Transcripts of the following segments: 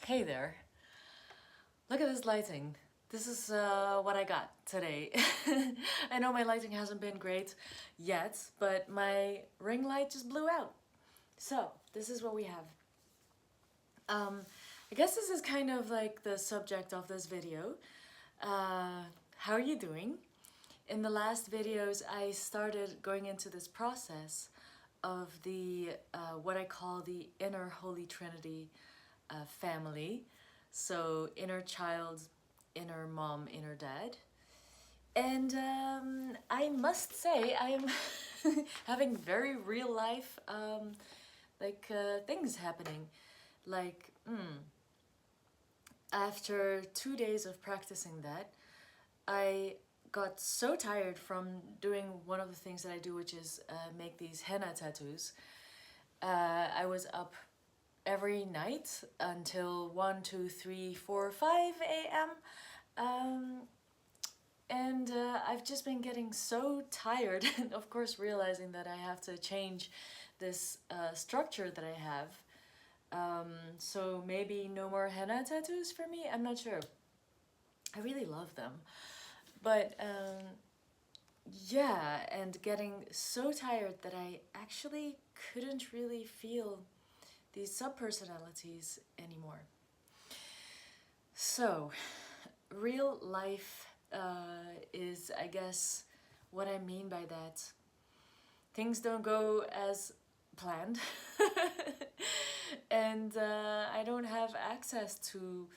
Hey there. Look at this lighting. This is what I got today. I know my lighting hasn't been great yet, but my ring light just blew out. So, this is what we have. I guess this is kind of like the subject of this video. How are you doing? In the last videos, I started going into this process of the what I call the inner Holy Trinity family. So inner child, inner mom, inner dad. And I must say I'm having very real life things happening. Like, after 2 days of practicing that, I got so tired from doing one of the things that I do, which is make these henna tattoos. I was up every night until 1, 2, 3, 4, 5 a.m. And I've just been getting so tired, and of course realizing that I have to change this structure that I have. So maybe no more henna tattoos for me? I'm not sure. I really love them. But yeah, and getting so tired that I actually couldn't really feel these subpersonalities anymore. So, real life is, I guess, what I mean by that. Things don't go as planned, and I don't have access to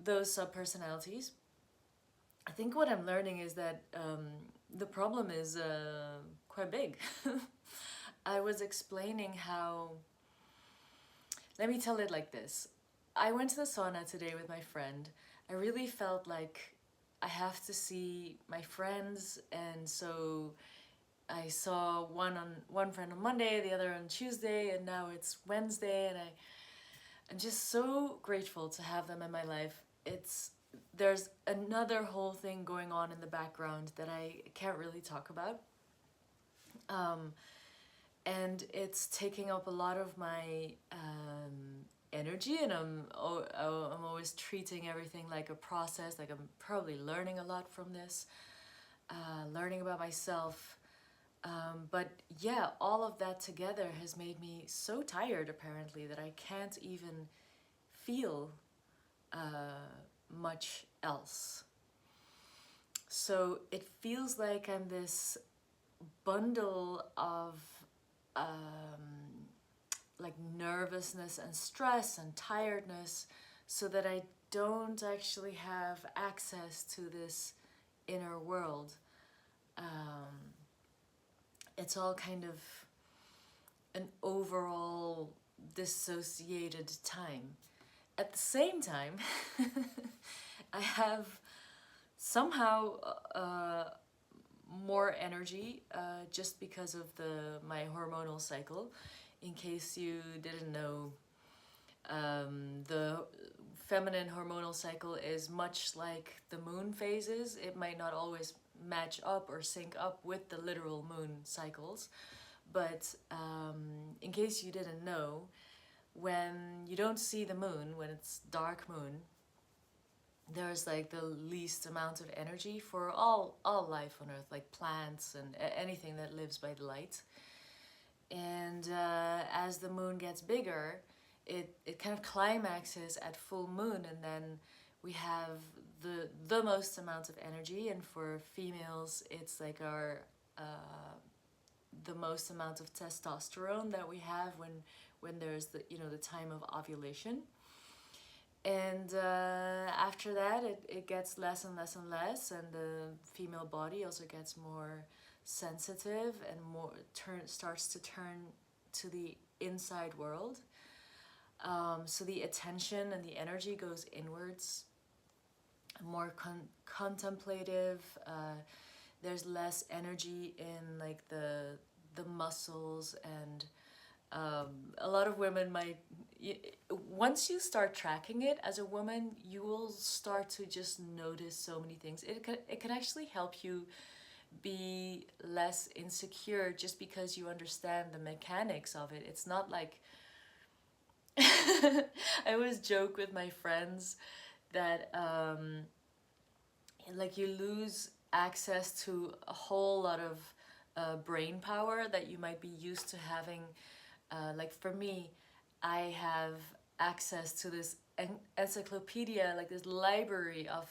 those subpersonalities. I think what I'm learning is that the problem is quite big. I was explaining how. Let me tell it like this. I went to the sauna today with my friend. I really felt like I have to see my friends, and so I saw one friend on Monday, the other on Tuesday, and now it's Wednesday, and I'm just so grateful to have them in my life. There's another whole thing going on in the background that I can't really talk about. And it's taking up a lot of my energy, and I'm always treating everything like a process, like I'm probably learning a lot from this, learning about myself. But yeah, all of that together has made me so tired, apparently, that I can't even feel much else. So it feels like I'm this bundle of like nervousness and stress and tiredness, so that I don't actually have access to this inner world. It's all kind of an overall dissociated time. At the same time, I have somehow more energy just because of my hormonal cycle. In case you didn't know, the feminine hormonal cycle is much like the moon phases. It might not always match up or sync up with the literal moon cycles, but in case you didn't know, when you don't see the moon, when it's dark moon, there's like the least amount of energy for all life on earth, like plants and anything that lives by the light. And as the moon gets bigger, it kind of climaxes at full moon, and then we have the most amount of energy. And for females, it's like our the most amount of testosterone that we have when there's the time of ovulation. And after that, it gets less and less and less, and the female body also gets more sensitive and starts to turn to the inside world. So the attention and the energy goes inwards, more contemplative. There's less energy in like the muscles, and a lot of women might, once you start tracking it as a woman, you will start to just notice so many things. It can actually help you be less insecure, just because you understand the mechanics of it. It's not like I always joke with my friends that like you lose access to a whole lot of brain power that you might be used to having. Like for me, I have access to this encyclopedia, like this library of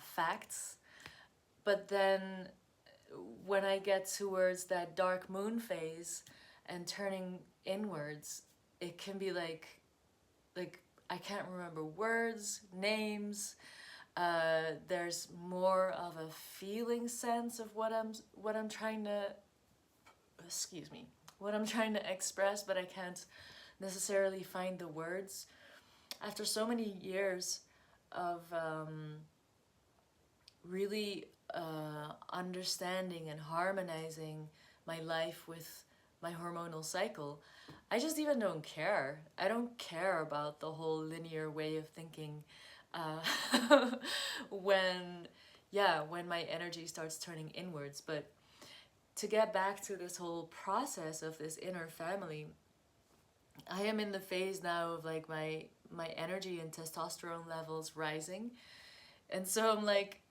facts. But then when I get towards that dark moon phase and turning inwards, it can be like I can't remember words, names. There's more of a feeling sense of what I'm trying to, excuse me, what I'm trying to express, but I can't necessarily find the words. After so many years of really understanding and harmonizing my life with my hormonal cycle, I just even don't care. I don't care about the whole linear way of thinking when, yeah, when my energy starts turning inwards. But to get back to this whole process of this inner family, I am in the phase now of like my energy and testosterone levels rising, and so I'm like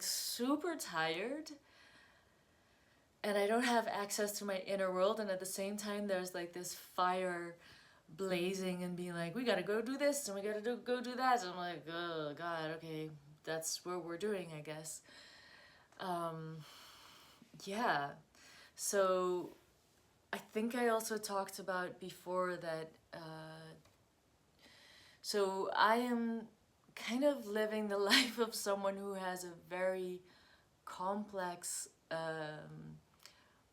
super tired, and I don't have access to my inner world, and at the same time there's like this fire blazing and being like, we gotta go do this and we gotta go do that, and I'm like, oh god, okay, that's what we're doing, I guess. Yeah, so I think I also talked about before that so I am kind of living the life of someone who has a very complex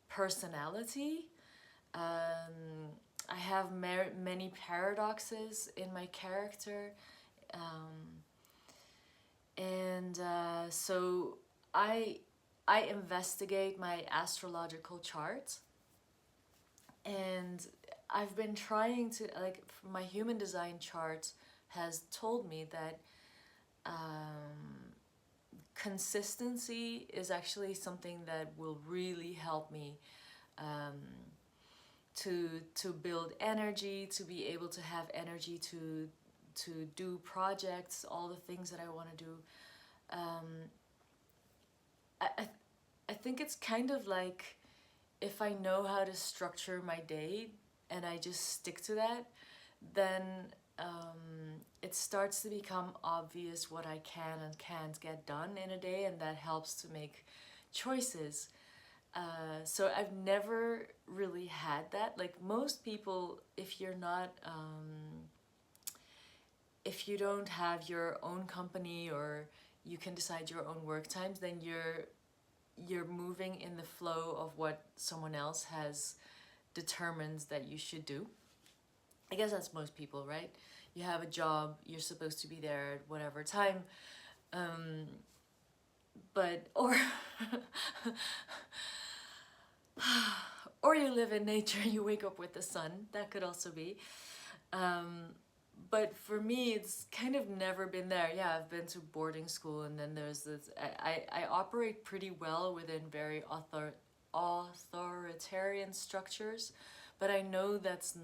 personality. I have many paradoxes in my character, and so I investigate my astrological chart, and I've been trying to, like, my human design chart has told me that consistency is actually something that will really help me to build energy, to be able to have energy to do projects, all the things that I want to do. I think it's kind of like, if I know how to structure my day and I just stick to that, then it starts to become obvious what I can and can't get done in a day, and that helps to make choices. So I've never really had that. Like most people, if you're not, if you don't have your own company or you can decide your own work times, then you're moving in the flow of what someone else has determined that you should do. I guess that's most people, right? You have a job, you're supposed to be there at whatever time, but or you live in nature, you wake up with the sun. That could also be. But for me, it's kind of never been there. Yeah, I've been to boarding school, and then there's this. I operate pretty well within very authoritarian structures, but I know that's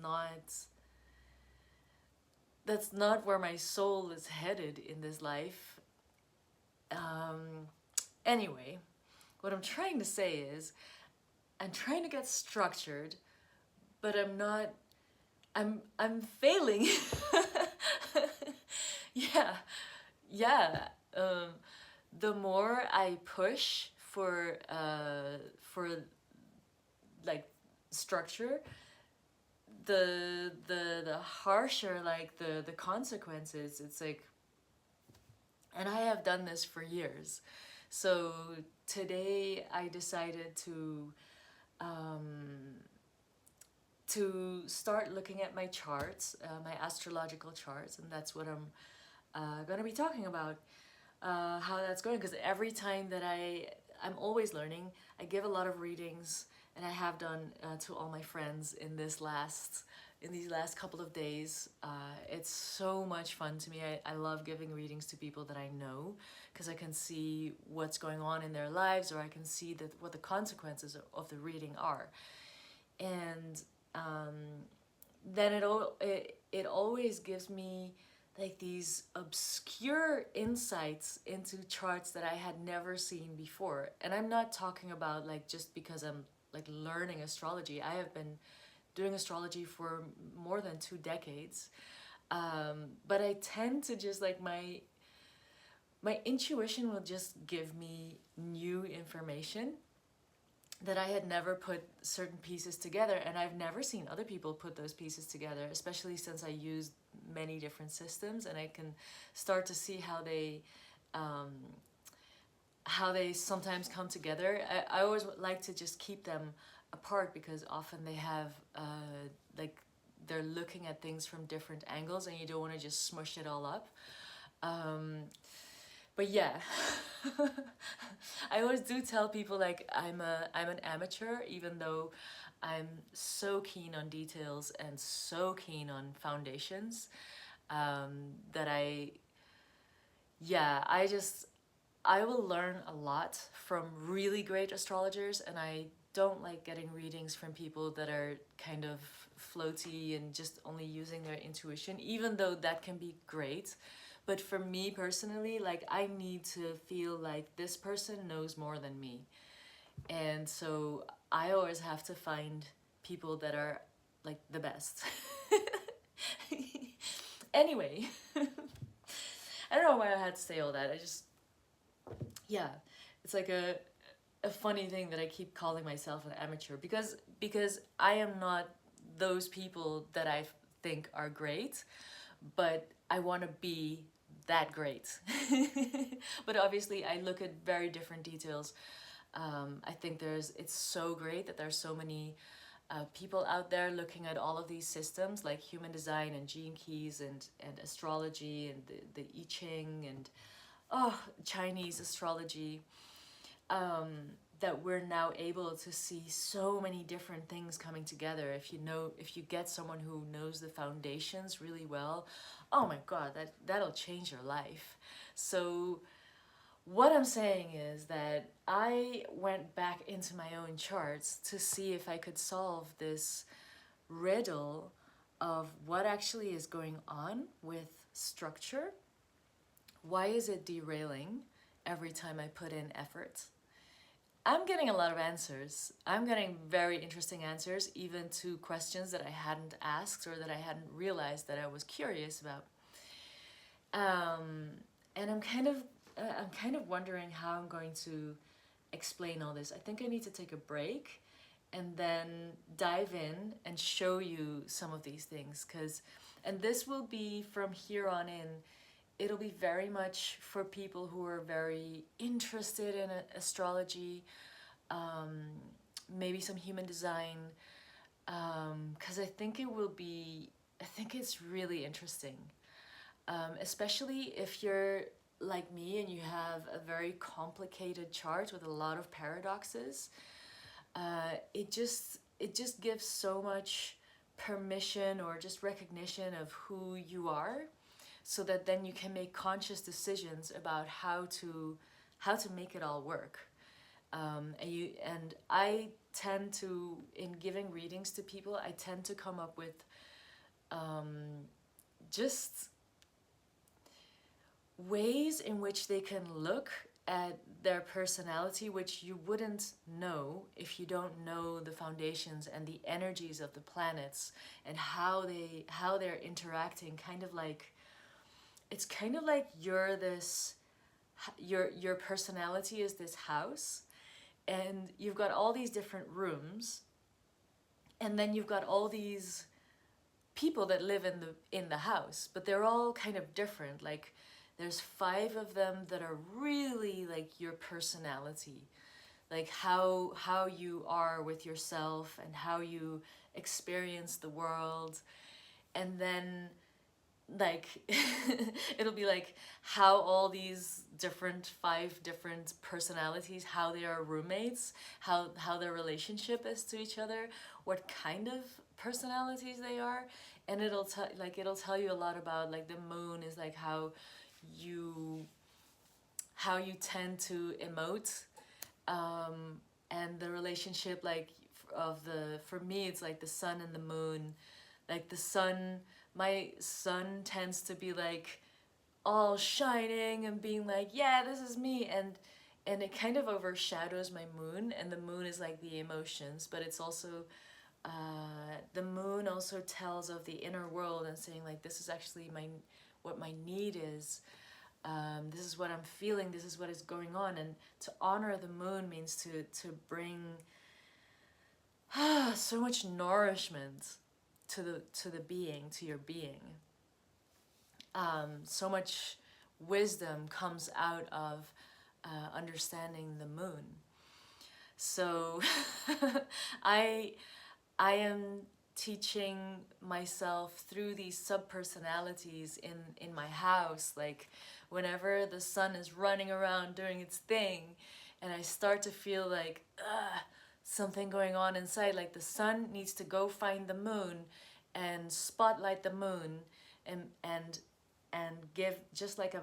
not where my soul is headed in this life. Anyway, what I'm trying to say is, I'm trying to get structured, but I'm not. I'm failing. Yeah, yeah. The more I push for like structure, the harsher like the consequences. It's like, and I have done this for years. So today I decided to start looking at my charts, my astrological charts, and that's what I'm going to be talking about, how that's going. Because every time that I'm always learning. I give a lot of readings, and I have done to all my friends in these last couple of days. It's so much fun to me. I love giving readings to people that I know, because I can see what's going on in their lives, or I can see what the consequences of the reading are. And then it always gives me like these obscure insights into charts that I had never seen before. And I'm not talking about like just because I'm like learning astrology. I have been doing astrology for more than 2 decades. But I tend to just like my intuition will just give me new information that I had never put certain pieces together, and I've never seen other people put those pieces together, especially since I used many different systems, and I can start to see um, how they sometimes come together. I always like to just keep them apart because often they have like they're looking at things from different angles, and you don't want to just smush it all up. But yeah, I always do tell people like I'm an amateur, even though I'm so keen on details and so keen on foundations, that I just I will learn a lot from really great astrologers, and I don't like getting readings from people that are kind of floaty and just only using their intuition, even though that can be great. But for me personally, like I need to feel like this person knows more than me. And so I always have to find people that are like the best. Anyway, I don't know why I had to say all that. I just, yeah, it's like a funny thing that I keep calling myself an amateur because I am not those people that I think are great, but I want to be that great. But obviously I look at very different details. I think it's so great that there's so many people out there looking at all of these systems like human design and gene keys and astrology and the I Ching and Chinese astrology, that we're now able to see so many different things coming together. If you get someone who knows the foundations really well, oh my god, that'll change your life. So what I'm saying is that I went back into my own charts to see if I could solve this riddle of what actually is going on with structure. Why is it derailing every time I put in effort? I'm getting a lot of answers. I'm getting very interesting answers, even to questions that I hadn't asked or that I hadn't realized that I was curious about. And I'm kind of wondering how I'm going to explain all this. I think I need to take a break and then dive in and show you some of these things, and this will be from here on in. It'll be very much for people who are very interested in astrology, maybe some human design, because I think it's really interesting, especially if you're like me and you have a very complicated chart with a lot of paradoxes. It just gives so much permission or just recognition of who you are, so that then you can make conscious decisions about how to make it all work. And I tend to, in giving readings to people, I tend to come up with just ways in which they can look at their personality, which you wouldn't know if you don't know the foundations and the energies of the planets and how they're interacting. It's kind of like your personality is this house, and you've got all these different rooms, and then you've got all these people that live in the house, but they're all kind of different. Like there's 5 of them that are really like your personality, like how you are with yourself and how you experience the world. And then like it'll be like how all these 5 different personalities, how they are roommates, how their relationship is to each other, what kind of personalities they are. And it'll tell you a lot about, like, the moon is like how you tend to emote, and the relationship, like, for me it's like the sun and the moon, Like the sun, my sun tends to be like all shining and being like, yeah, this is me, and it kind of overshadows my moon, and the moon is like the emotions, but it's also the moon also tells of the inner world and saying like, this is actually my what my need is. This is what I'm feeling, this is what is going on. And to honor the moon means to bring so much nourishment to the being, to your being. So much wisdom comes out of understanding the moon. So I am teaching myself through these subpersonalities in my house. Like whenever the sun is running around doing its thing, and I start to feel like something going on inside, like the sun needs to go find the moon and spotlight the moon, and give, just like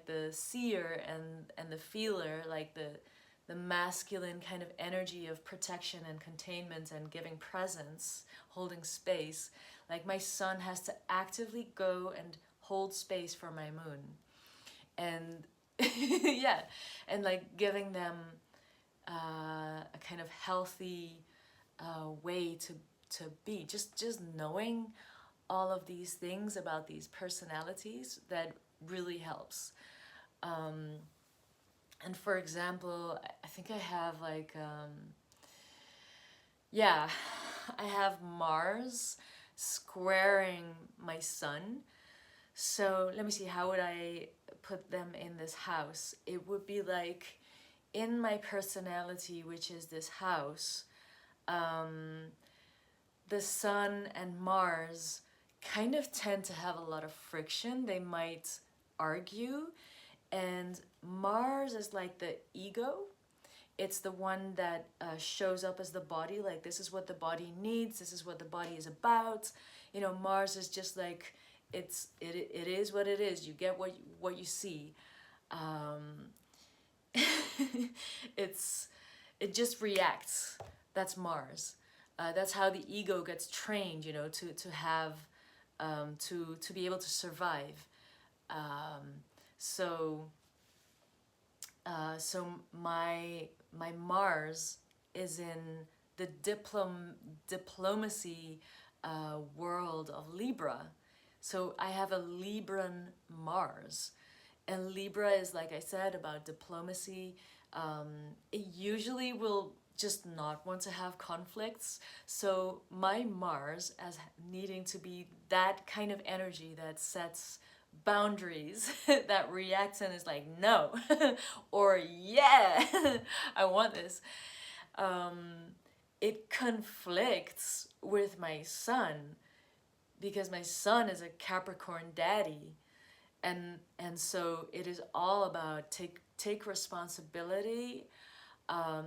the seer and the feeler, like the masculine kind of energy of protection and containment and giving presence, holding space. Like my sun has to actively go and hold space for my moon, and yeah, and like giving them a kind of healthy way to be. Just knowing all of these things about these personalities, that really helps. And for example, I think I have like yeah, I have Mars squaring my sun. So let me see, how would I put them in this house? It would be like in my personality, which is this house, the sun and Mars kind of tend to have a lot of friction. They might argue, and Mars is like the ego. It's the one that shows up as the body, like this is what the body needs, this is what the body is about. You know, Mars is just like, it is what it is. You get what you see. It just reacts. That's Mars. That's how the ego gets trained, you know, to have to be able to survive. So my Mars is in the diplomacy world of Libra. So I have a Libran Mars. And Libra is, like I said, about diplomacy. It usually will just not want to have conflicts. So my Mars, as needing to be that kind of energy that sets boundaries, that reacts and is like, no, or yeah, I want this. It conflicts with my sun, because my sun is a Capricorn daddy. And so it is all about take responsibility.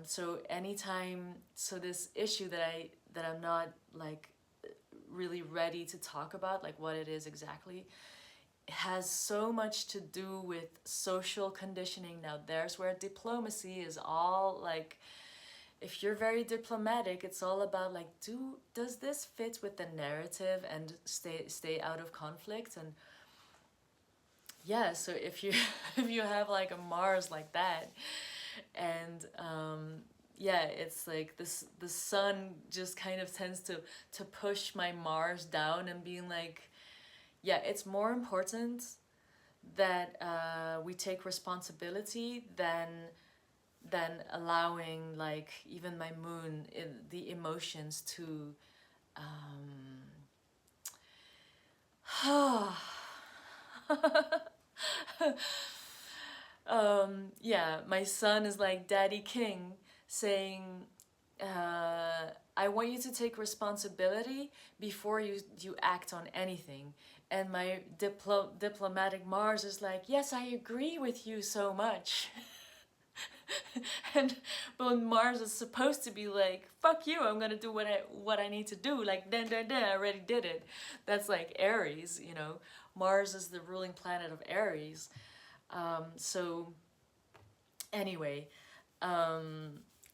So anytime, so this issue that I'm not like really ready to talk about, like what it is exactly, has so much to do with social conditioning. Now there's where diplomacy is all like, if you're very diplomatic, it's all about like, does this fit with the narrative and stay out of conflict. And yeah, so if you if you have like a Mars like that, and yeah, it's like this, the sun just kind of tends to push my Mars down and being like, yeah, it's more important that we take responsibility than allowing like even my moon in the emotions to yeah, my son is like Daddy King saying, I want you to take responsibility before you act on anything. And my diplomatic Mars is like, yes, I agree with you so much. And but Mars is supposed to be like, fuck you, I'm gonna do what I need to do, like then I already did it. That's like Aries, you know. Mars is the ruling planet of Aries. So anyway,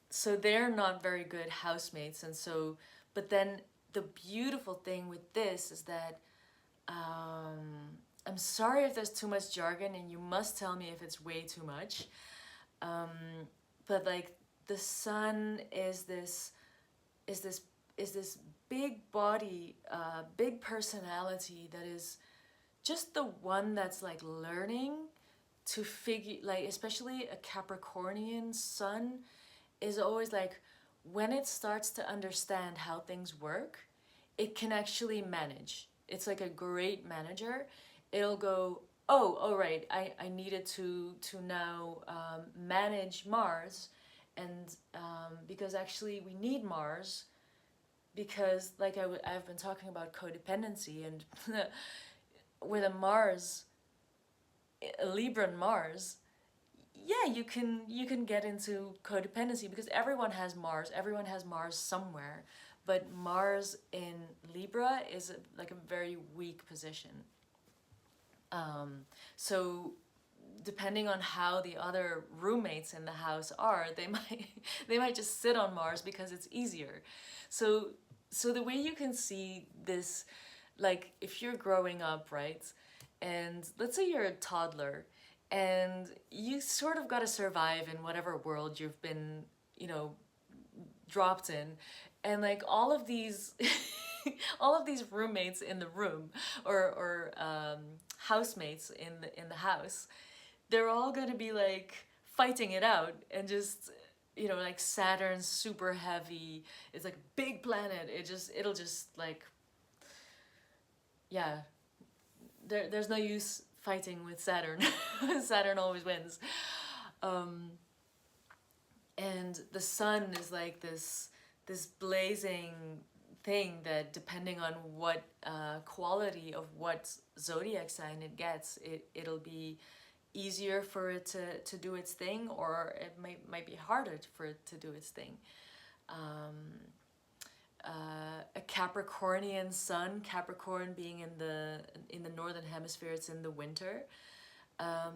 so they're not very good housemates, and so, but then the beautiful thing with this is that I'm sorry if there's too much jargon, and you must tell me if it's way too much. But like the sun is this big body, big personality that is just the one that's like learning to figure, like especially a Capricornian sun is always like, when it starts to understand how things work, it can actually manage. It's like a great manager. It'll go, oh, all right, I needed to now manage Mars, and because actually we need Mars, because like I've been talking about codependency, and with a Mars, a Libran Mars, yeah, you can get into codependency because everyone has Mars somewhere, but Mars in Libra is like a very weak position. So depending on how the other roommates in the house are, they might just sit on Mars because it's easier. So the way you can see this, like if you're growing up, right, and let's say you're a toddler and you sort of got to survive in whatever world you've been, dropped in, and like all of these all of these roommates in the room, or housemates in the house, they're all gonna be like fighting it out, and just like Saturn's super heavy. It's like a big planet. It'll just like, yeah, there's no use fighting with Saturn. Saturn always wins. And the sun is like this blazing thing that, depending on what quality of what zodiac sign it gets, it'll be easier for it to do its thing, or it might be harder for it to do its thing. A Capricornian sun, Capricorn being in the northern hemisphere, it's in the winter.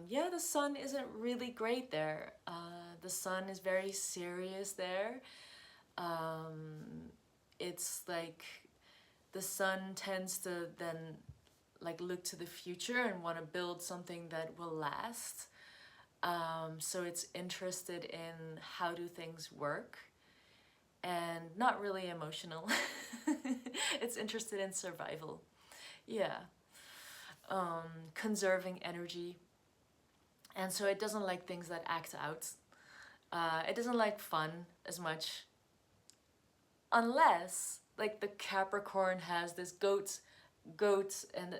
Yeah, the sun isn't really great there. The sun is very serious there. It's like the sun tends to then like look to the future and want to build something that will last. So it's interested in how do things work, and not really emotional. It's interested in survival. Yeah. Conserving energy. And so it doesn't like things that act out. It doesn't like fun as much, unless like the Capricorn has this goat and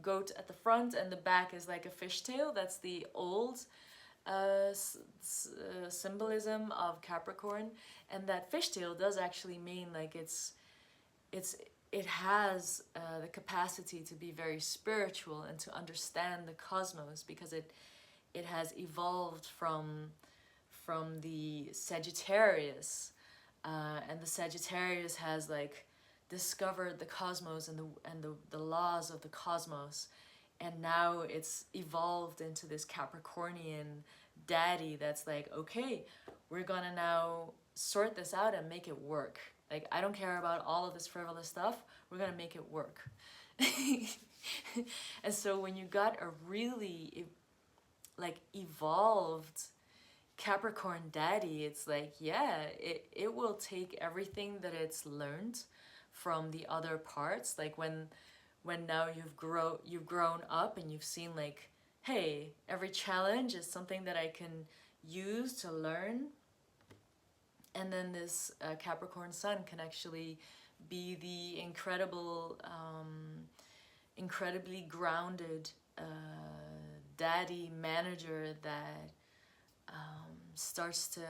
goat at the front, and the back is like a fishtail. That's the old symbolism of Capricorn, and that fishtail does actually mean like it has the capacity to be very spiritual and to understand the cosmos, because it has evolved from the Sagittarius, and the Sagittarius has like discovered the cosmos and the laws of the cosmos, and now it's evolved into this Capricornian daddy that's like, okay, we're gonna now sort this out and make it work. Like, I don't care about all of this frivolous stuff, we're gonna make it work. And so when you got a really like evolved Capricorn daddy, it's like, yeah, it will take everything that it's learned from the other parts. Like when now you've grown up and you've seen like, hey, every challenge is something that I can use to learn. And then this Capricorn sun can actually be the incredibly grounded daddy manager that starts to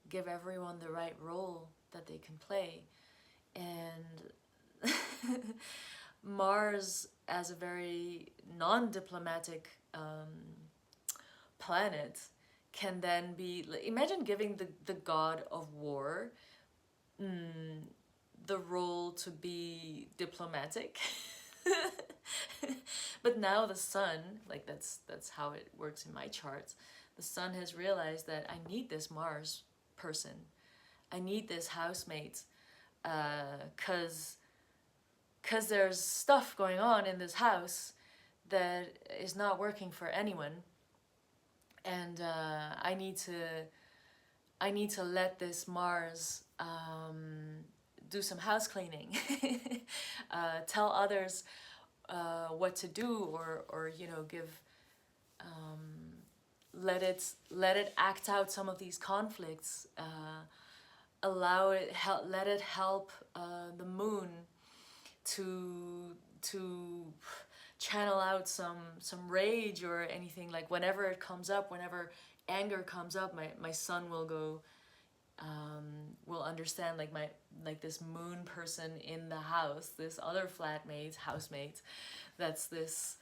give everyone the right role that they can play. And Mars, as a very non-diplomatic planet, can then be, imagine giving the god of war the role to be diplomatic. But now the sun, like that's how it works in my charts, the sun has realized that I need this Mars person, I need this housemate, because there's stuff going on in this house that is not working for anyone, and I need to let this Mars do some house cleaning, tell others what to do, or you know, give let it act out some of these conflicts, let it help the moon to channel out some rage or anything. Like whenever it comes up, whenever anger comes up, my son will go, will understand, like this moon person in the house, this other housemate, that's this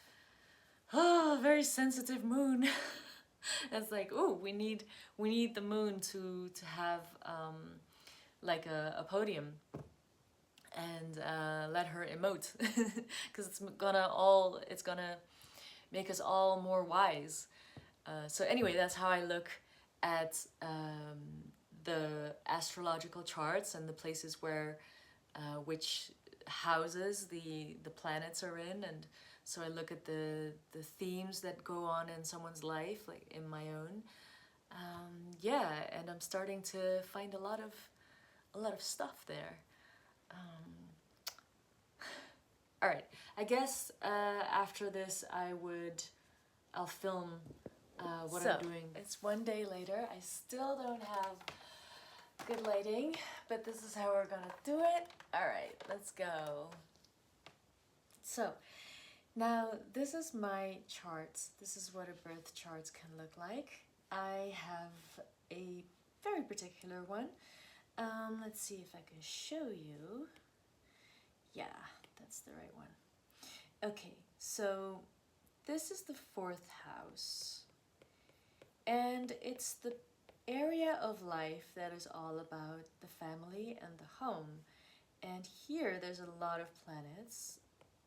very sensitive moon. It's like, oh, we need the moon to have like a podium, and let her emote, because it's gonna make us all more wise. So anyway, that's how I look at the astrological charts and the places where which houses the planets are in. And so I look at the themes that go on in someone's life, like in my own. Yeah, and I'm starting to find a lot of stuff there. All right, I guess after this I'll film what I'm doing. It's one day later. I still don't have good lighting, but this is how we're gonna do it. All right, let's go. So now this is my charts. This is what a birth charts can look like. I have a very particular one. Let's see if I can show you. Yeah, that's the right one. Okay, so this is the 4th house, and it's the area of life that is all about the family and the home. And here there's a lot of planets,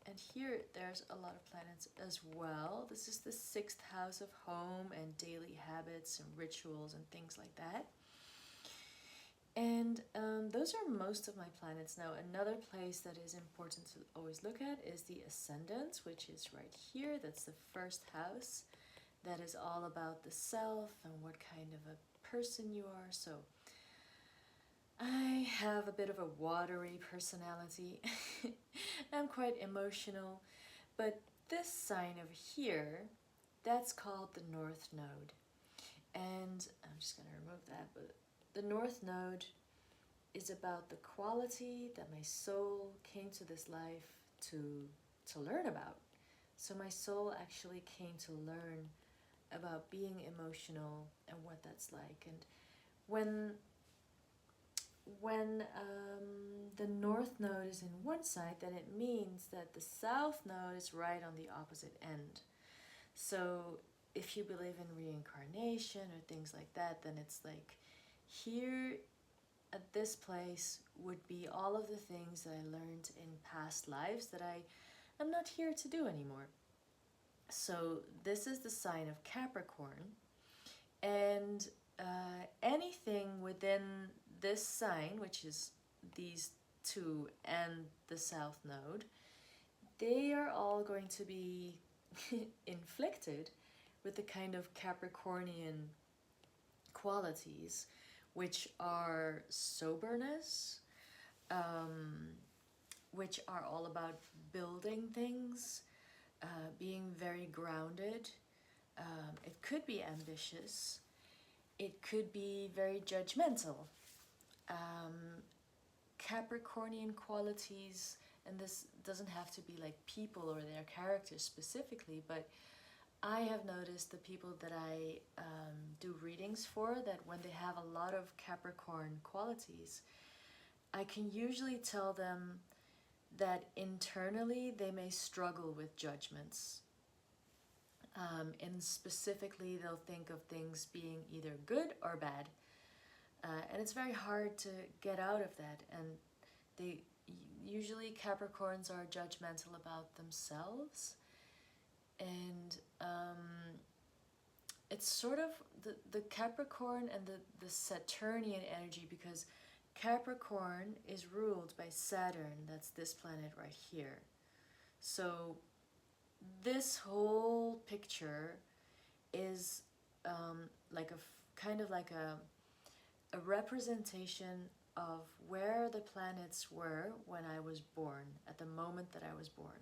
and here there's a lot of planets as well. This is the 6th house of home and daily habits and rituals and things like that. And those are most of my planets. Now, another place that is important to always look at is the ascendant, which is right here. That's the 1st house. That is all about the self and what kind of a person you are. So I have a bit of a watery personality. I'm quite emotional. But this sign over here, that's called the North Node. And I'm just going to remove that, but the North Node is about the quality that my soul came to this life to learn about. So my soul actually came to learn about being emotional and what that's like. And when the North Node is in one side, then it means that the South Node is right on the opposite end. So if you believe in reincarnation or things like that, then it's like here at this place would be all of the things that I learned in past lives that I am not here to do anymore. So this is the sign of Capricorn, and anything within this sign, which is these two and the South Node, they are all going to be inflicted with the kind of Capricornian qualities, which are soberness, which are all about building things, being very grounded. It could be ambitious. It could be very judgmental. Capricornian qualities, and this doesn't have to be like people or their characters specifically, but I have noticed the people that I do readings for, that when they have a lot of Capricorn qualities, I can usually tell them that internally they may struggle with judgments. And specifically, they'll think of things being either good or bad. And it's very hard to get out of that. And they usually, Capricorns are judgmental about themselves. And it's sort of the Capricorn and the Saturnian energy, because Capricorn is ruled by Saturn, that's this planet right here. So this whole picture is like kind of like a representation of where the planets were when I was born, at the moment that I was born.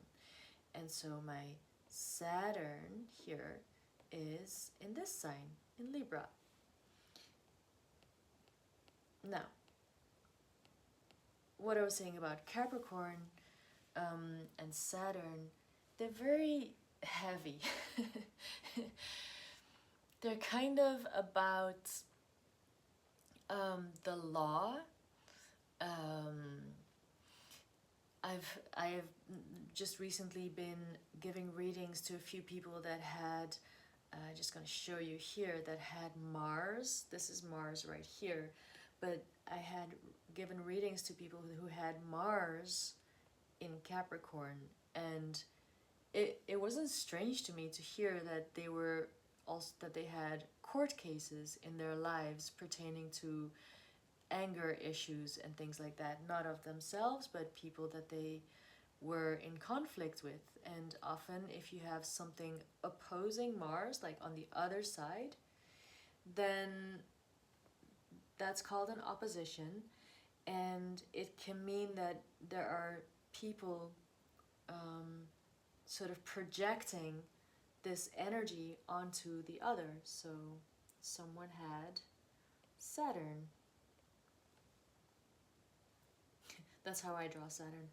And so my Saturn here is in this sign, in Libra. Now, what I was saying about Capricorn and Saturn, they're very heavy. They're kind of about the law. I've just recently been giving readings to a few people that had, just going to show you here, that had Mars. This is Mars right here. But I had given readings to people who had Mars in Capricorn, and it wasn't strange to me to hear that they were also, that they had court cases in their lives pertaining to anger issues and things like that, not of themselves, but people that they were in conflict with. And often if you have something opposing Mars, like on the other side, then that's called an opposition, and it can mean that there are people sort of projecting this energy onto the other. So someone had Saturn. That's how I draw Saturn.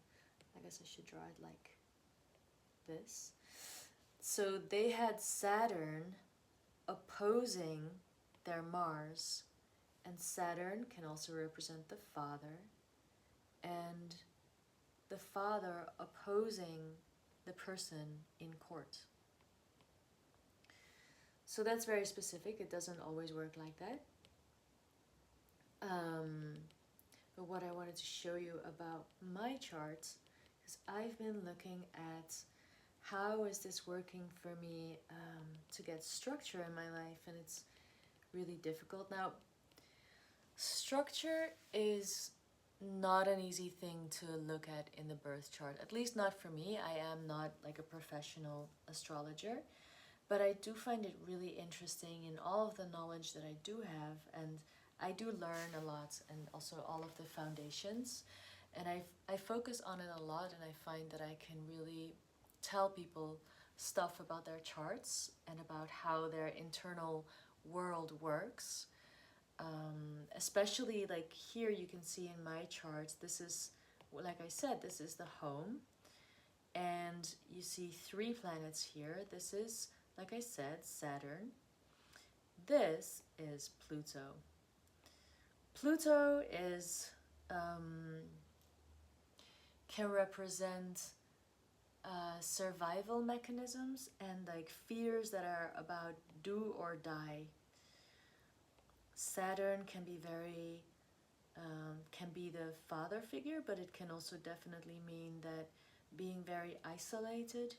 I guess I should draw it like this. So they had Saturn opposing their Mars, and Saturn can also represent the father, and the father opposing the person in court. So that's very specific. It doesn't always work like that. But what I wanted to show you about my chart, because I've been looking at how is this working for me to get structure in my life, and it's really difficult. Now, structure is not an easy thing to look at in the birth chart, at least not for me. I am not like a professional astrologer, but I do find it really interesting in all of the knowledge that I do have, and I do learn a lot, and also all of the foundations, and I focus on it a lot, and I find that I can really tell people stuff about their charts and about how their internal world works. Especially like here you can see in my charts, this is, like I said, this is the home, and you see 3 planets here. This is, like I said, Saturn. This is Pluto. Pluto is can represent survival mechanisms and like fears that are about do or die. Saturn can be very, can be the father figure, but it can also definitely mean that being very isolated.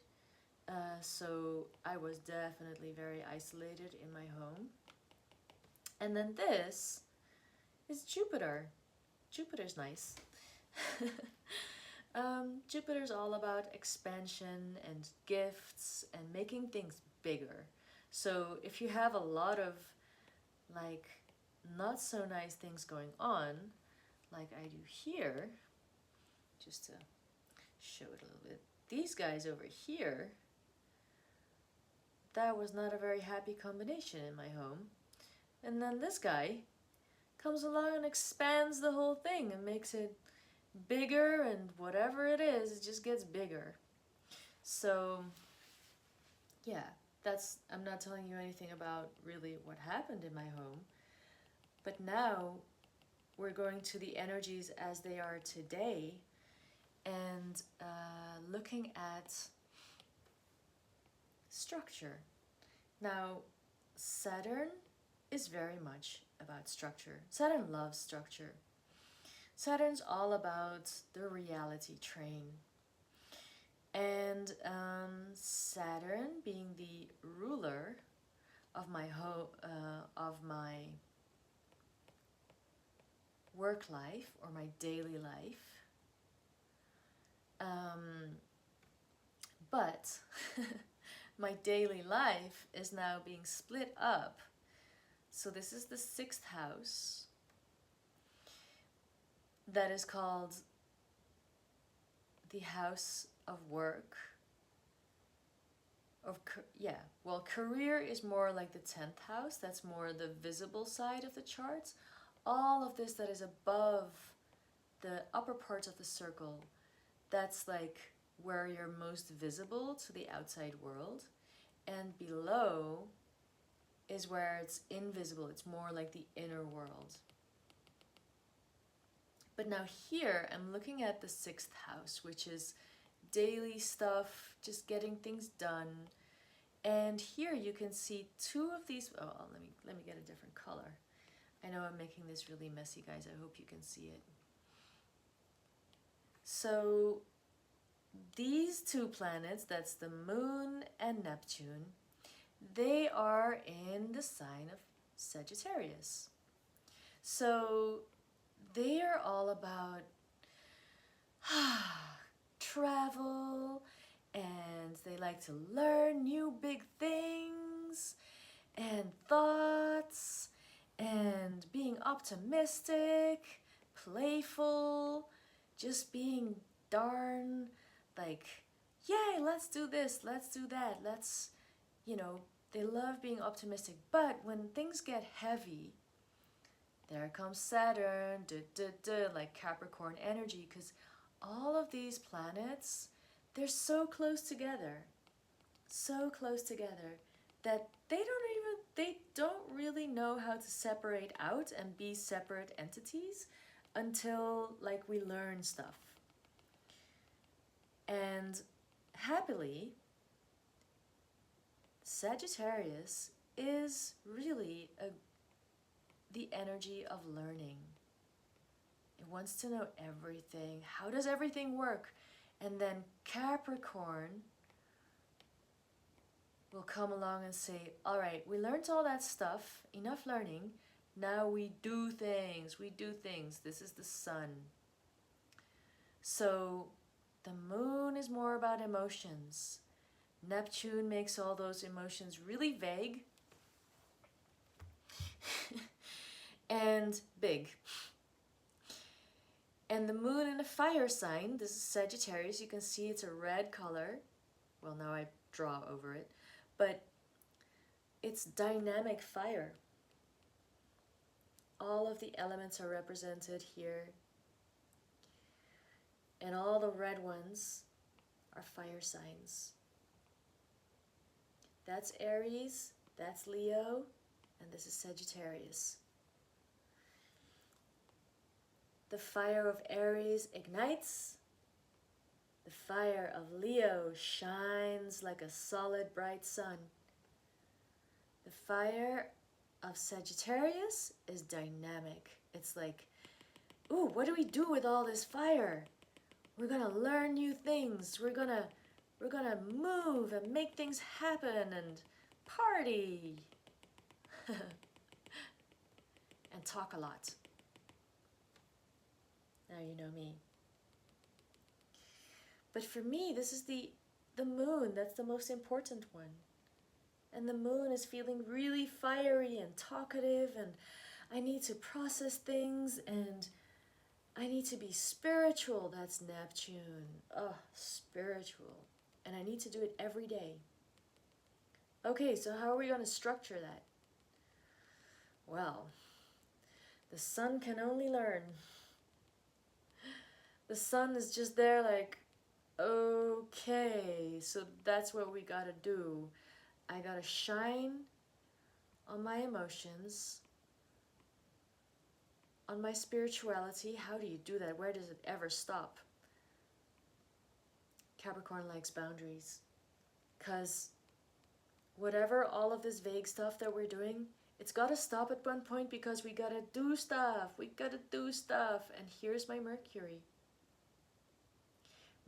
So I was definitely very isolated in my home. And then this is Jupiter. Jupiter's nice. Jupiter's all about expansion and gifts and making things bigger. So if you have a lot of like not so nice things going on, like I do here, just to show it a little bit, these guys over here, that was not a very happy combination in my home. And then this guy comes along and expands the whole thing and makes it bigger, and whatever it is, it just gets bigger. So yeah, that's, I'm not telling you anything about really what happened in my home, but now we're going to the energies as they are today, and looking at structure. Now, Saturn is very much about structure. Saturn loves structure. Saturn's all about the reality train. And Saturn, being the ruler of my work life or my daily life. But my daily life is now being split up. So this is the 6th house that is called the house of work. Well, career is more like the 10th house. That's more the visible side of the charts. All of this that is above the upper parts of the circle, that's like where you're most visible to the outside world. And below is where it's invisible. It's more like the inner world. But now here I'm looking at the 6th house, which is daily stuff, just getting things done. And here you can see 2 of these. Oh, let me get a different color. I know I'm making this really messy, guys. I hope you can see it. So these 2 planets, that's the Moon and Neptune, they are in the sign of Sagittarius. So they are all about travel, and they like to learn new big things and thoughts and being optimistic, playful, just being darn like, yay, let's do this, let's do that, let's, they love being optimistic. But when things get heavy, there comes Saturn, like Capricorn energy, because all of these planets, they're so close together that they don't really know how to separate out and be separate entities until like we learn stuff. And happily, Sagittarius is really the energy of learning. It wants to know everything. How does everything work? And then Capricorn will come along and say, all right, we learned all that stuff, enough learning. Now we do things. This is the sun. So the moon is more about emotions. Neptune makes all those emotions really vague and big. And the moon in a fire sign, this is Sagittarius, you can see it's a red color. Well, now I draw over it, but it's dynamic fire. All of the elements are represented here. And all the red ones are fire signs. That's Aries, that's Leo, and this is Sagittarius. The fire of Aries ignites. The fire of Leo shines like a solid, bright sun. The fire of Sagittarius is dynamic. It's like, ooh, what do we do with all this fire? We're gonna learn new things. We're gonna move and make things happen and party. And talk a lot. Now you know me. But for me, this is the moon. That's the most important one. And the moon is feeling really fiery and talkative, and I need to process things, and I need to be spiritual. That's Neptune. Oh, spiritual. And I need to do it every day. Okay, so how are we going to structure that? Well, the sun can only learn. The sun is just there like, okay, so that's what we gotta do. I gotta shine on my emotions, on my spirituality. How do you do that? Where does it ever stop? Capricorn likes boundaries. Because whatever all of this vague stuff that we're doing, it's gotta stop at one point because we gotta do stuff. And here's my Mercury.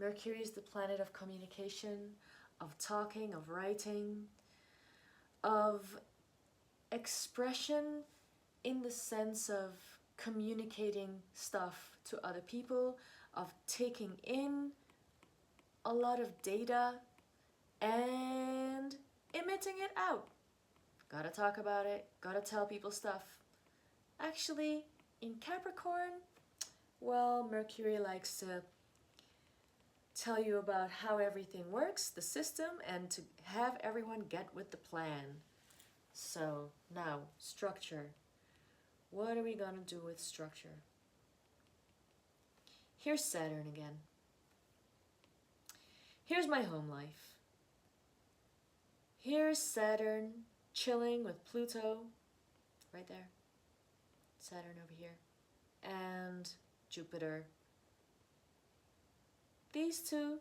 Mercury is the planet of communication, of talking, of writing, of expression in the sense of communicating stuff to other people, of taking in a lot of data and emitting it out. Gotta talk about it, gotta tell people stuff. Actually, in Capricorn, well, Mercury likes to tell you about how everything works, the system, and to have everyone get with the plan. So now, structure. What are we gonna do with structure? Here's Saturn again. Here's my home life. Here's Saturn chilling with Pluto, right there. Saturn over here. And Jupiter. These two,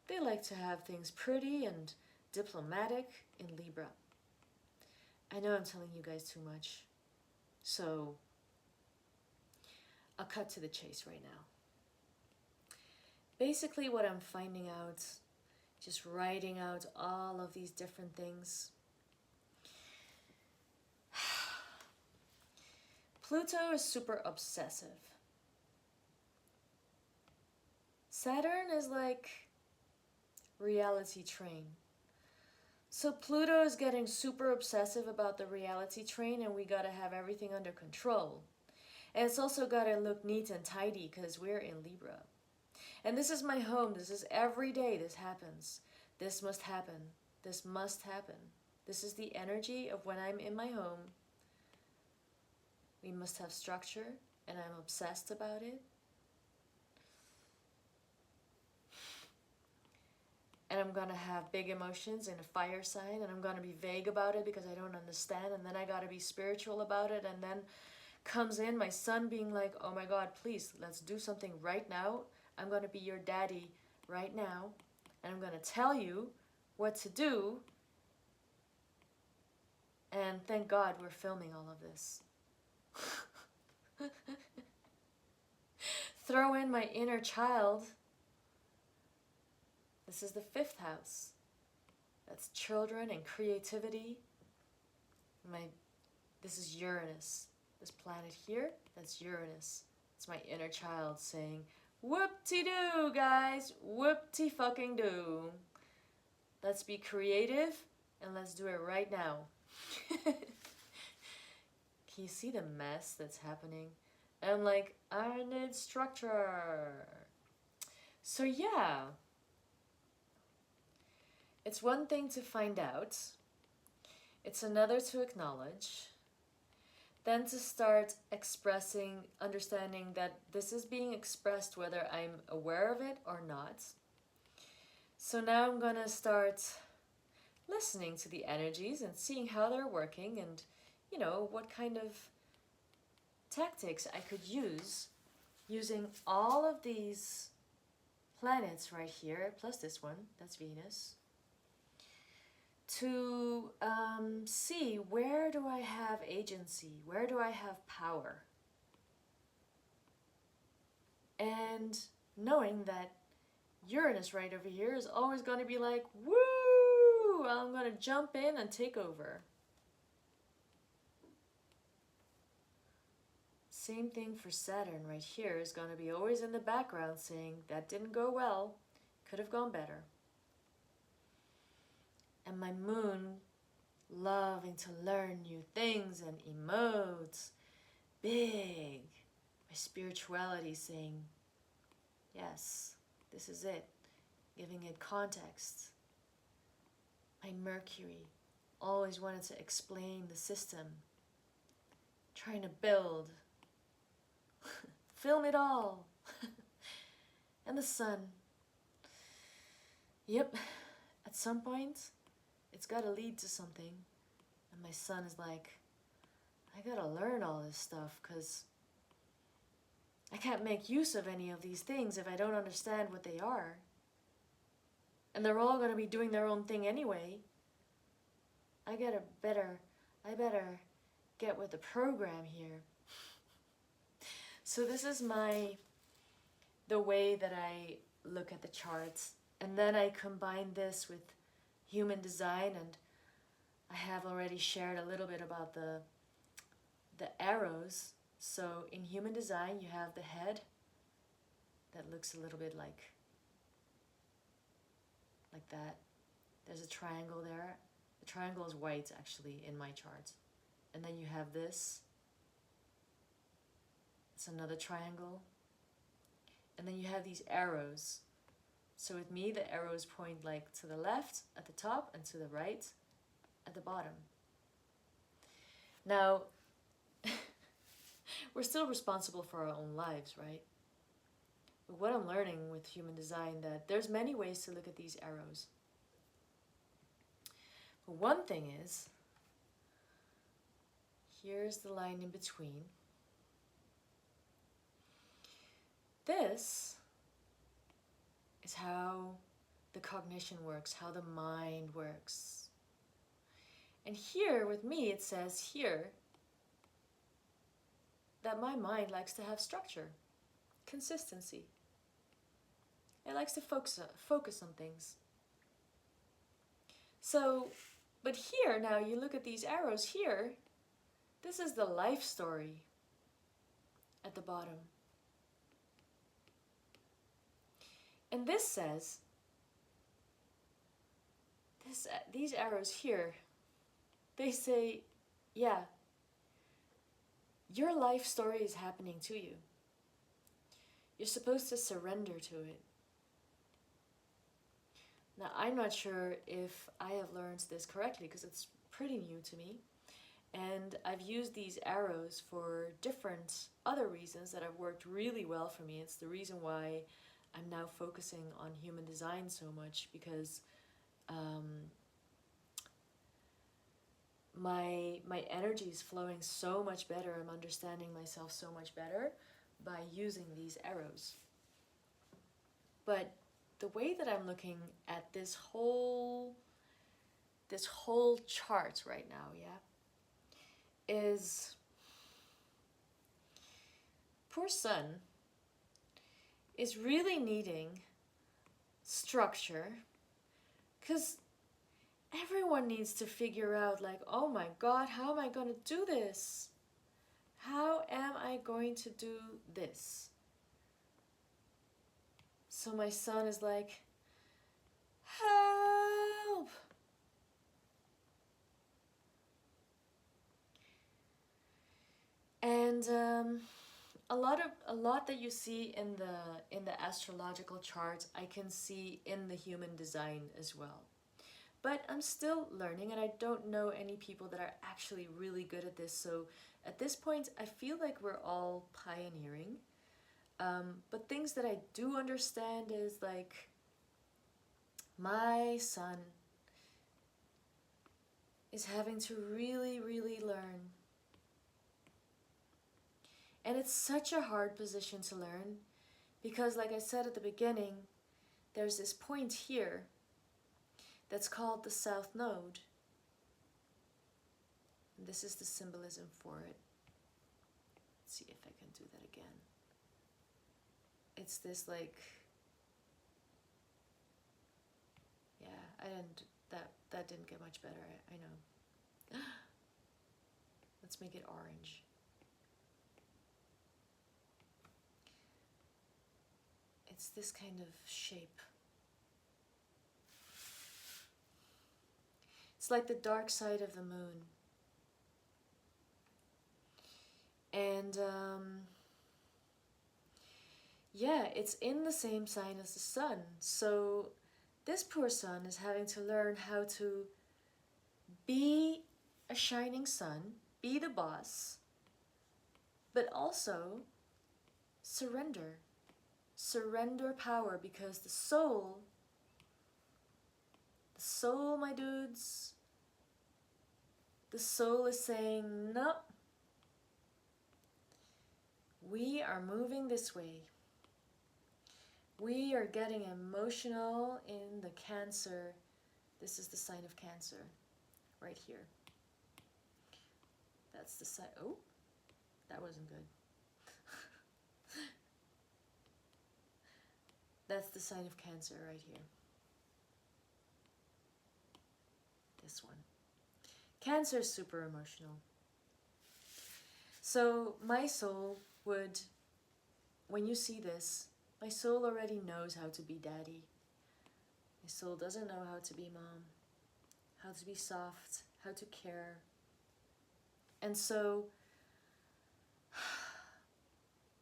they like to have things pretty and diplomatic in Libra. I know I'm telling you guys too much, so I'll cut to the chase right now. Basically what I'm finding out, just writing out all of these different things. Pluto is super obsessive. Saturn is like reality train. So Pluto is getting super obsessive about the reality train, and we gotta have everything under control. And it's also gotta look neat and tidy because we're in Libra. And this is my home. This is every day this happens. This must happen. This must happen. This is the energy of when I'm in my home. We must have structure, and I'm obsessed about it. And I'm gonna have big emotions in a fire sign, and I'm gonna be vague about it because I don't understand, and then I gotta be spiritual about it, and then comes in my son being like, oh my God, please, let's do something right now. I'm gonna be your daddy right now, and I'm gonna tell you what to do. And thank God we're filming all of this. Throw in my inner child. This is the 5th house. That's children and creativity. This is Uranus. This planet here, that's Uranus. It's my inner child saying, whoop-de-doo, guys. Whoop-de-fucking-doo. Let's be creative, and let's do it right now. Can you see the mess that's happening? And I'm like, I need structure. So yeah. It's one thing to find out. It's another to acknowledge. Then to start expressing, understanding that this is being expressed whether I'm aware of it or not. So now I'm gonna start listening to the energies and seeing how they're working, and you know, what kind of tactics I could use using all of these planets right here, plus this one, that's Venus, to see where do I have agency, where do I have power, and knowing that Uranus right over here is always going to be like, woo, I'm going to jump in and take over. Same thing for Saturn right here is going to be always in the background saying, that didn't go well, could have gone better. And my moon loving to learn new things and emote, big. My spirituality saying, yes, this is it, giving it context. My Mercury always wanted to explain the system, trying to build, film it all. And the Sun, yep, at some point it's got to lead to something. And my Sun is like, I gotta learn all this stuff because I can't make use of any of these things if I don't understand what they are. And they're all gonna be doing their own thing anyway. I better get with the program here. So this is the way that I look at the charts. And then I combine this with human design, and I have already shared a little bit about the arrows. So in human design, you have the head that looks a little bit like that. There's a triangle there. The triangle is white actually in my chart. And then you have this. It's another triangle. And then you have these arrows. So with me, the arrows point like to the left at the top and to the right at the bottom. Now, we're still responsible for our own lives, right? But what I'm learning with human design, that there's many ways to look at these arrows. But one thing is, here's the line in between. This is how the cognition works, how the mind works. And here with me, it says here that my mind likes to have structure, consistency. It likes to focus on things. So, but here now you look at these arrows here, this is the life story at the bottom. And this says, these arrows here, they say, yeah, your life story is happening to you. You're supposed to surrender to it. Now, I'm not sure if I have learned this correctly because it's pretty new to me. And I've used these arrows for different other reasons that have worked really well for me. It's the reason why I'm now focusing on human design so much, because my energy is flowing so much better. I'm understanding myself so much better by using these arrows. But the way that I'm looking at this whole chart right now, yeah, is poor Sun is really needing structure, because everyone needs to figure out, like, oh my God, how am I going to do this? How am I going to do this? So my son is like, help! And a lot that you see in the astrological charts, I can see in the human design as well. But I'm still learning, and I don't know any people that are actually really good at this. So at this point, I feel like we're all pioneering. But things that I do understand is, like, my son is having to really, really learn. And it's such a hard position to learn because, like I said at the beginning, there's this point here that's called the South Node. And this is the symbolism for it. Let's see if I can do that again. It's this, like, yeah, that didn't get much better, I know. Let's make it orange. It's this kind of shape. It's like the dark side of the moon. And yeah, it's in the same sign as the sun. So this poor sun is having to learn how to be a shining sun, be the boss, but also surrender. Surrender power, because the soul, my dudes, the soul is saying, no, we are moving this way. We are getting emotional in the Cancer. This is the sign of Cancer, right here. That's the sign. Oh, that wasn't good. That's the sign of Cancer right here. This one. Cancer is super emotional. So my soul would, when you see this, my soul already knows how to be daddy. My soul doesn't know how to be mom, how to be soft, how to care. And so,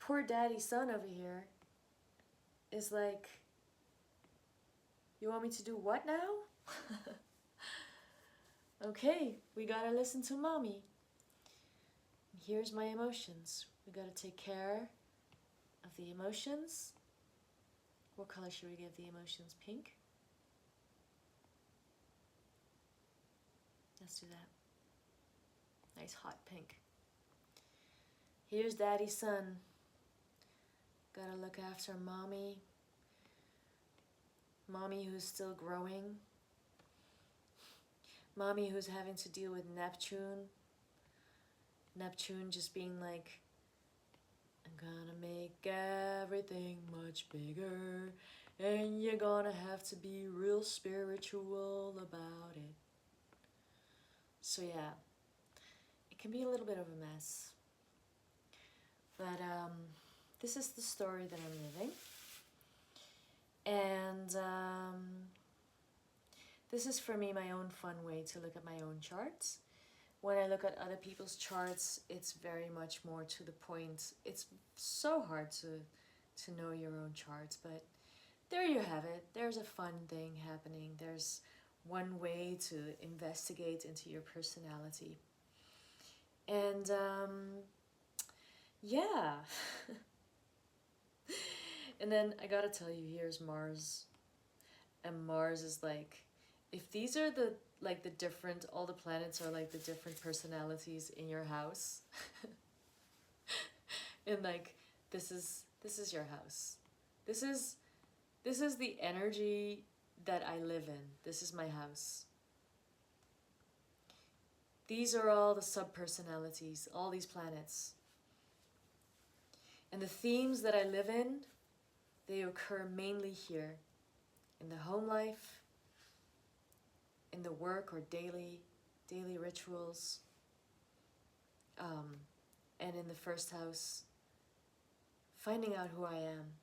poor daddy's son over here is like, you want me to do what now? Okay, we gotta listen to mommy. Here's my emotions. We gotta take care of the emotions. What color should we give the emotions? Pink? Let's do that. Nice hot pink. Here's daddy's son. Gotta look after mommy. Mommy who's still growing. Mommy who's having to deal with Neptune. Neptune just being like, I'm gonna make everything much bigger, and you're gonna have to be real spiritual about it. So yeah, it can be a little bit of a mess. But this is the story that I'm living. And this is for me my own fun way to look at my own charts. When I look at other people's charts, it's very much more to the point. It's so hard to know your own charts, but there you have it. There's a fun thing happening. There's one way to investigate into your personality. And yeah. And then I gotta tell you, here's Mars. And Mars is like, if these are the different, all the planets are like the different personalities in your house. And like, this is your house. This is the energy that I live in. This is my house. These are all the sub-personalities, all these planets. And the themes that I live in, they occur mainly here, in the home life, in the work or daily rituals, and in the first house, finding out who I am.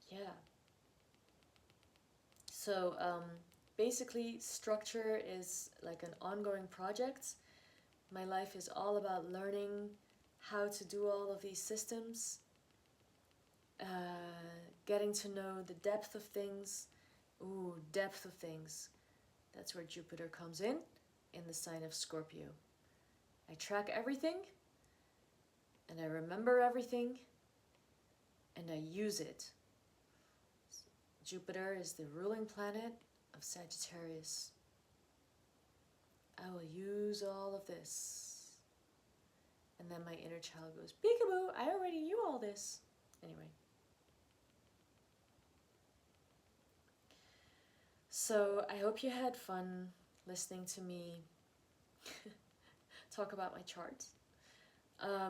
Yeah. So basically, structure is like an ongoing project. My life is all about learning how to do all of these systems, getting to know the depth of things. Ooh, depth of things. That's where Jupiter comes in the sign of Scorpio. I track everything, and I remember everything, and I use it. Jupiter is the ruling planet of Sagittarius. I will use all of this. And then my inner child goes, peekaboo, I already knew all this. Anyway. So I hope you had fun listening to me talk about my chart.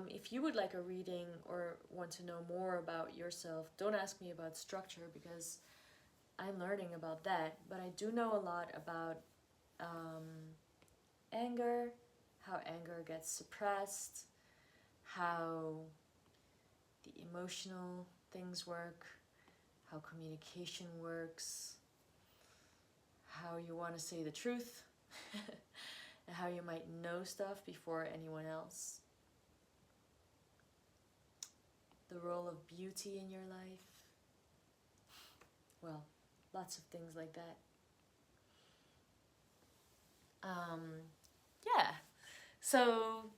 If you would like a reading or want to know more about yourself, don't ask me about structure because I'm learning about that. But I do know a lot about anger, how anger gets suppressed, how the emotional things work, how communication works, how you want to say the truth, and how you might know stuff before anyone else. The role of beauty in your life. Well, lots of things like that. Yeah. So,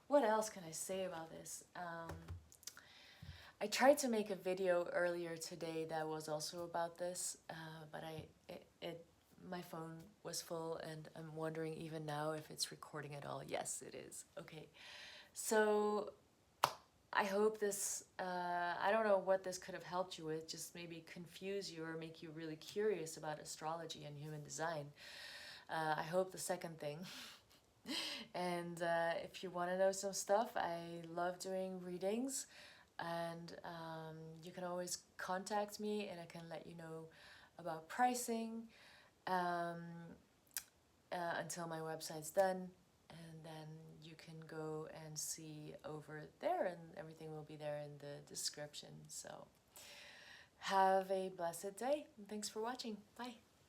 what else can I say about this? I tried to make a video earlier today that was also about this, but my phone was full, and I'm wondering even now if it's recording at all. Yes, it is. Okay. So I hope this, I don't know what this could have helped you with, just maybe confuse you or make you really curious about astrology and human design. I hope the second thing. And if you want to know some stuff, I love doing readings, and you can always contact me and I can let you know about pricing. until my website's done, and then you can go and see over there, and everything will be there in the description. So have a blessed day, and thanks for watching. Bye.